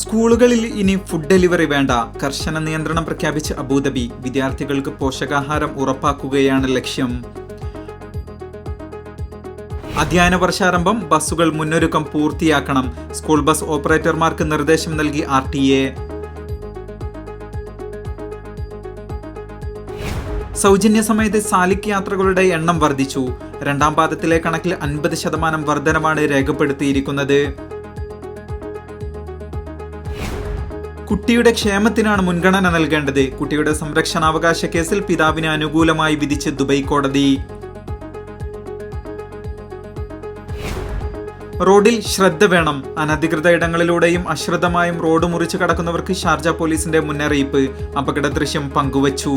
സ്കൂളുകളിൽ ഇനി food delivery വേണ്ട, കർശന നിയന്ത്രണം പ്രഖ്യാപിച്ച് അബുദാബി. വിദ്യാർത്ഥികൾക്ക് പോഷകാഹാരം ഉറപ്പാക്കുകയാണ് ലക്ഷ്യം. അധ്യയന വർഷാരംഭം, ബസ്സുകൾ മുന്നൊരുക്കം പൂർത്തിയാക്കണം. സ്കൂൾ ബസ് ഓപ്പറേറ്റർമാർക്ക് നിർദ്ദേശം നൽകി RTA. സൗജന്യ സമയത്ത് സാലിക് യാത്രകളുടെ എണ്ണം വർദ്ധിച്ചു. രണ്ടാം പാദത്തിലെ കണക്കിൽ 50% വർധനമാണ് രേഖപ്പെടുത്തിയിരിക്കുന്നത്. കുട്ടിയുടെ ക്ഷേമത്തിനാണ് മുൻഗണന നൽകേണ്ടത്. കുട്ടിയുടെ സംരക്ഷണാവകാശ കേസിൽ പിതാവിന് അനുകൂലമായി വിധിച്ച് ദുബൈ കോടതി. റോഡിൽ ശ്രദ്ധ വേണം. അനധികൃത ഇടങ്ങളിലൂടെയും അശ്രദ്ധമായും റോഡ് മുറിച്ചു കടക്കുന്നവർക്ക് ഷാർജ പോലീസിന്റെ മുന്നറിയിപ്പ്. അപകട ദൃശ്യം പങ്കുവച്ചു.